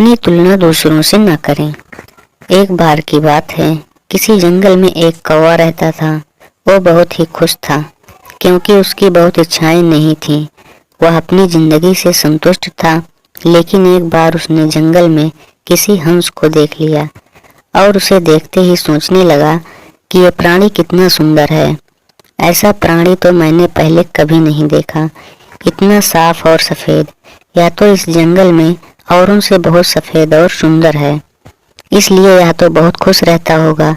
अपनी तुलना दूसरों से न करें। एक बार की बात है, किसी जंगल में एक कौवा रहता था। वो बहुत ही खुश था क्योंकि उसकी बहुत इच्छाएं नहीं थीं। वह अपनी जिंदगी से संतुष्ट था। लेकिन एक बार उसने जंगल में किसी हंस को देख लिया और उसे देखते ही सोचने लगा कि यह प्राणी कितना सुंदर है। ऐसा प्राणी तो मैंने पहले कभी नहीं देखा, इतना साफ और सफ़ेद। या तो इस जंगल में औरों से बहुत सफ़ेद और सुंदर है, इसलिए यह तो बहुत खुश रहता होगा।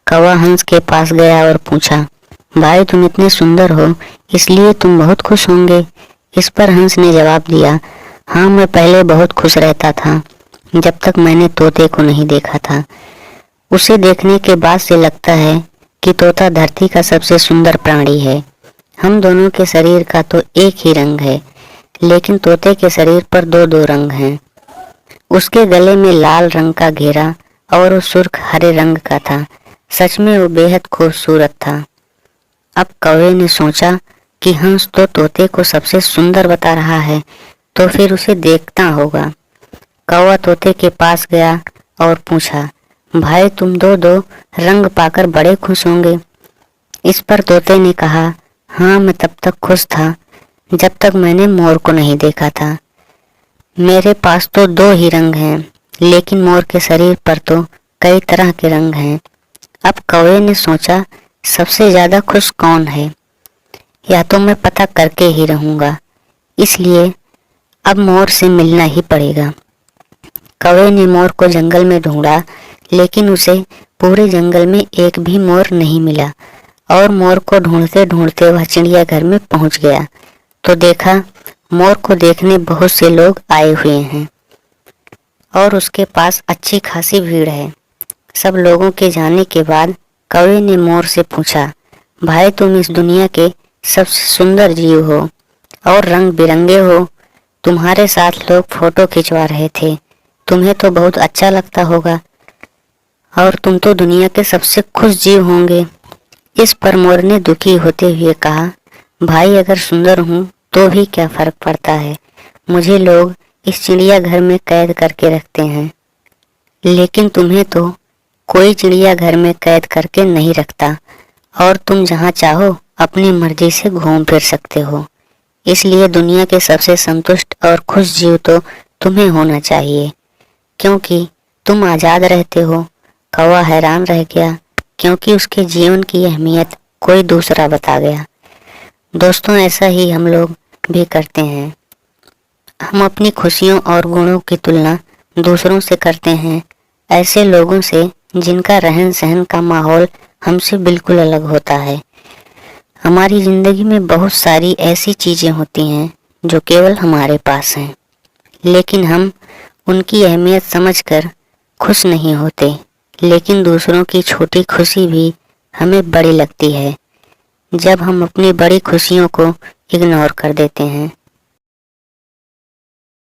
कौवा हंस के पास गया और पूछा, भाई तुम इतने सुंदर हो, इसलिए तुम बहुत खुश होंगे। इस पर हंस ने जवाब दिया, हाँ, मैं पहले बहुत खुश रहता था जब तक मैंने तोते को नहीं देखा था। उसे देखने के बाद से लगता है कि तोता धरती का सबसे सुंदर प्राणी है। हम दोनों के शरीर का तो एक ही रंग है, लेकिन तोते के शरीर पर दो दो रंग हैं। उसके गले में लाल रंग का घेरा और वो सुर्ख हरे रंग का था। सच में वो बेहद खूबसूरत था। अब कौवे ने सोचा कि हंस तो तोते को सबसे सुंदर बता रहा है, तो फिर उसे देखता होगा। कौवा तोते के पास गया और पूछा, भाई तुम दो दो रंग पाकर बड़े खुश होंगे। इस पर तोते ने कहा, हाँ, मैं तब तक खुश था जब तक मैंने मोर को नहीं देखा था। मेरे पास तो दो ही रंग हैं, लेकिन मोर के शरीर पर तो कई तरह के रंग हैं। अब कौवे ने सोचा, सबसे ज़्यादा खुश कौन है, या तो मैं पता करके ही रहूँगा। इसलिए अब मोर से मिलना ही पड़ेगा। कौवे ने मोर को जंगल में ढूंढा, लेकिन उसे पूरे जंगल में एक भी मोर नहीं मिला। और मोर को ढूंढते ढूंढते वह चिड़ियाघर में पहुंच गया तो देखा मोर को देखने बहुत से लोग आए हुए हैं और उसके पास अच्छी खासी भीड़ है। सब लोगों के जाने के बाद कौवे ने मोर से पूछा, भाई तुम इस दुनिया के सबसे सुंदर जीव हो और रंग बिरंगे हो। तुम्हारे साथ लोग फोटो खिंचवा रहे थे, तुम्हें तो बहुत अच्छा लगता होगा और तुम तो दुनिया के सबसे खुश जीव होंगे। इस पर मोर ने दुखी होते हुए कहा, भाई अगर सुंदर हूँ तो भी क्या फर्क पड़ता है, मुझे लोग इस चिड़ियाघर में कैद करके रखते हैं, लेकिन तुम्हें तो कोई चिड़ियाघर में कैद करके नहीं रखता और तुम जहाँ चाहो अपनी मर्जी से घूम फिर सकते हो। इसलिए दुनिया के सबसे संतुष्ट और खुश जीव तो तुम्हें होना चाहिए, क्योंकि तुम आज़ाद रहते हो। कौवा हैरान रह गया क्योंकि उसके जीवन की अहमियत कोई दूसरा बता गया। दोस्तों, ऐसा ही हम लोग भी करते हैं। हम अपनी खुशियों और गुणों की तुलना दूसरों से करते हैं, ऐसे लोगों से जिनका रहन सहन का माहौल हमसे बिल्कुल अलग होता है। हमारी ज़िंदगी में बहुत सारी ऐसी चीज़ें होती हैं जो केवल हमारे पास हैं, लेकिन हम उनकी अहमियत समझकर खुश नहीं होते। लेकिन दूसरों की छोटी खुशी भी हमें बड़ी लगती है जब हम अपनी बड़ी खुशियों को इग्नोर कर देते हैं।